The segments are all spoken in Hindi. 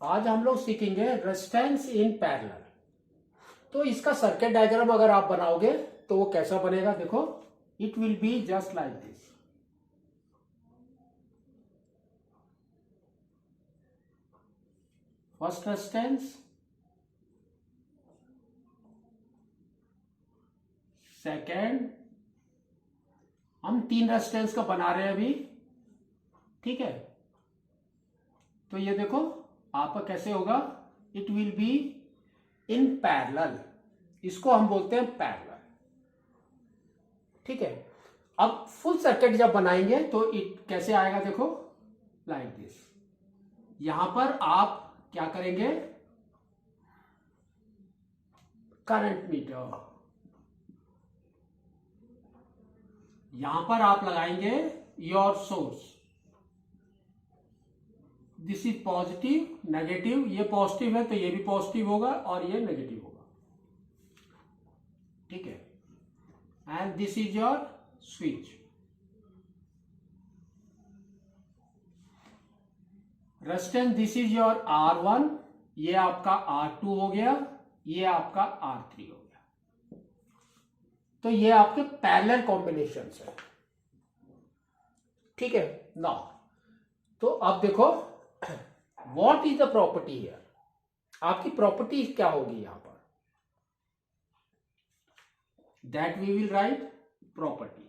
आज हम लोग सीखेंगे रेजिस्टेंस इन पैरेलल। तो इसका सर्किट डायग्राम अगर आप बनाओगे तो वो कैसा बनेगा, देखो it will be just like this. First resistance, second, हम 3 रेजिस्टेंस का बना रहे हैं अभी, ठीक है। तो ये देखो आपका कैसे होगा, it will be in parallel, इसको हम बोलते हैं पैरेलल, ठीक है। अब फुल सर्किट जब बनाएंगे तो इट कैसे आएगा, देखो लाइक दिस। यहां पर आप क्या करेंगे, करंट मीटर, यहां पर आप लगाएंगे your source. This is positive, negative, ये पॉजिटिव है तो ये भी पॉजिटिव होगा और ये नेगेटिव होगा, ठीक है। And this is your switch. Resistance, this is your R1, ये आपका R2 हो गया, ये आपका R3 हो गया। तो ये आपके पैरेलल कॉम्बिनेशन है, ठीक है ना। तो अब देखो what is the property here, आपकी प्रॉपर्टी क्या होगी यहां पर, that we will write property.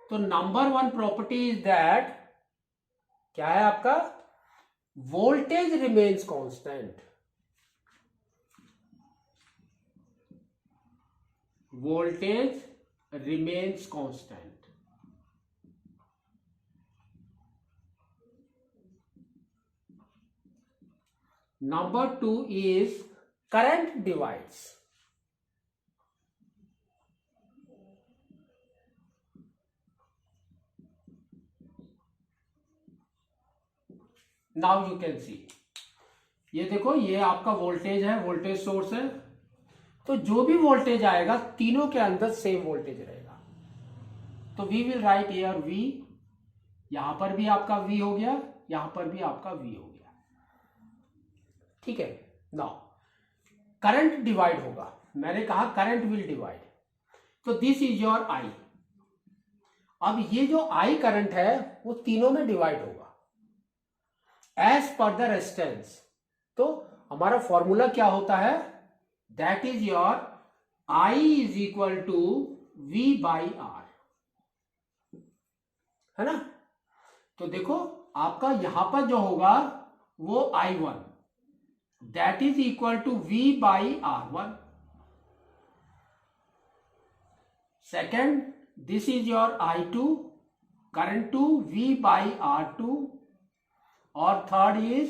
तो नंबर 1 प्रॉपर्टी इज दैट, क्या है आपका, voltage remains constant. Voltage remains constant. Number 2 is current divides. Now you can see, ये देखो ये आपका वोल्टेज है, वोल्टेज सोर्स है। तो जो भी वोल्टेज आएगा तीनों के अंदर सेम वोल्टेज रहेगा। तो we will write here V, यहां पर भी आपका V हो गया, यहां पर भी आपका V हो गया, ठीक है। नाउ करंट डिवाइड होगा, मैंने कहा करंट विल डिवाइड, तो दिस इज योर I। अब ये जो I करंट है वो तीनों में डिवाइड होगा एज पर द रेजिस्टेंस। तो हमारा फॉर्मूला क्या होता है, that is your I is equal to V by R, है ना। तो देखो आपका यहां पर जो होगा वो I1 that is equal to V by R1। Second, this is your I2, current to V by R2, और third is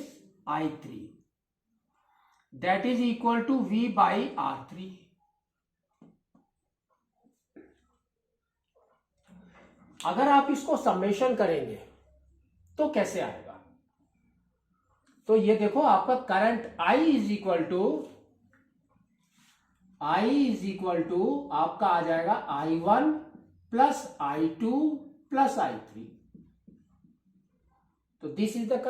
I3 that is equal to V by R3। अगर आप इसको समेशन करेंगे तो कैसे आएगा, तो ये देखो आपका current I is equal to आपका आ जाएगा I1 plus I2 plus I3। तो this is the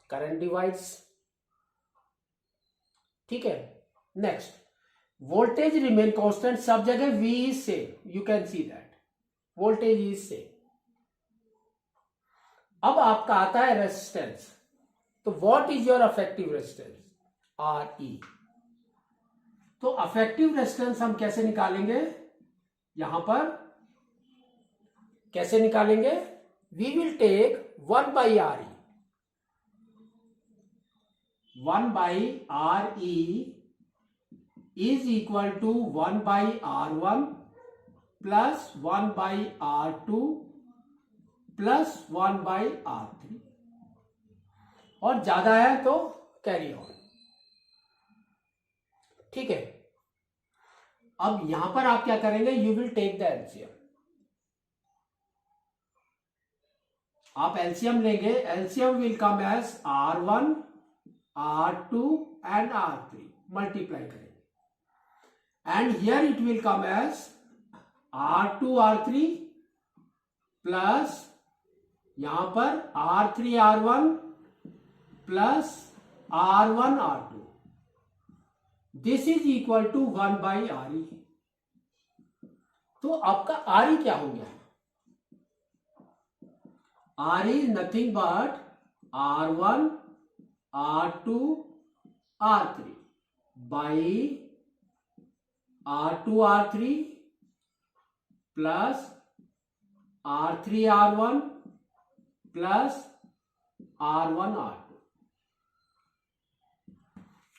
current divides, ठीक है। नेक्स्ट, वोल्टेज रिमेन कांस्टेंट, सब जगह V is same, you can see that voltage is same. अब आपका आता है रेजिस्टेंस, तो what is your effective resistance, RE। तो अफेक्टिव रेजिस्टेंस हम कैसे निकालेंगे, यहां पर कैसे निकालेंगे, we will take 1 by RE। 1 by RE is equal to 1 by R1 plus 1 by R2 plus 1 by R3, और ज्यादा है तो कैरी ऑन, ठीक है। अब यहां पर आप क्या करेंगे, you will take the LCM. आप एलसीएम लेंगे, LCM will come as R1, R2 and R3, multiply करेंगे, and here it will come as R2 R3 plus यहां पर R3R1 plus R1R2, this is equal to 1/RE। तो आपका RE क्या हो गया? RE is nothing but R1 R2 R3 by R2 R3 plus R3 R1 plus R1 R2।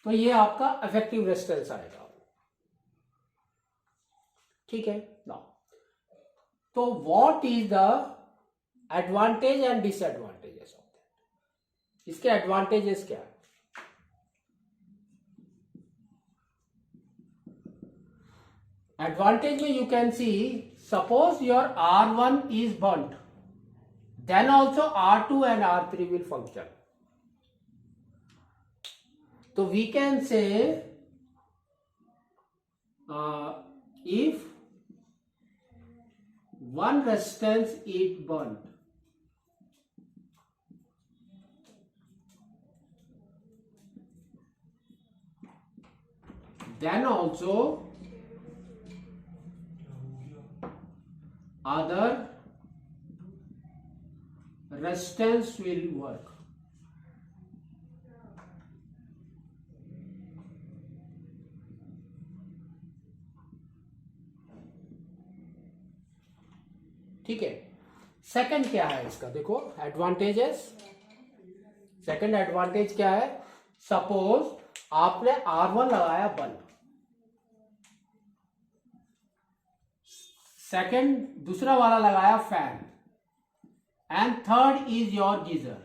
तो ये आपका इफेक्टिव रेजिस्टेंस आएगा। ठीक है ना? तो what is the advantage and disadvantages of that? इसके एडवांटेजेस क्या है? एडवांटेज में you can C, suppose your R1 is burnt, then also R2 and R3 will function. So we can say if one resistance is burnt, then also other resistance will work. ठीक है। सेकंड क्या है इसका? देखो एडवांटेजेस। सेकंड एडवांटेज क्या है? सपोज आपने R1 लगाया बल्ब, सेकंड दूसरा वाला लगाया fan, and third is your geyser.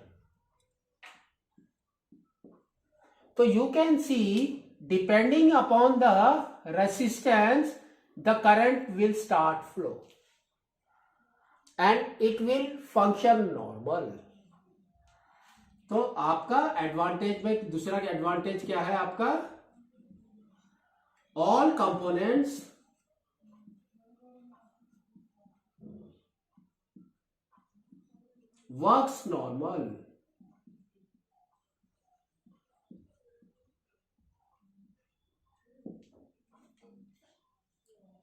So you can see, depending upon the resistance, the current will start flow and it will function normal. तो आपका एडवांटेज में दूसरा एडवांटेज क्या है आपका? all components works normal.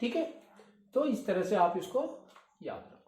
ठीक है। तो इस तरह से आप इसको याद रखो।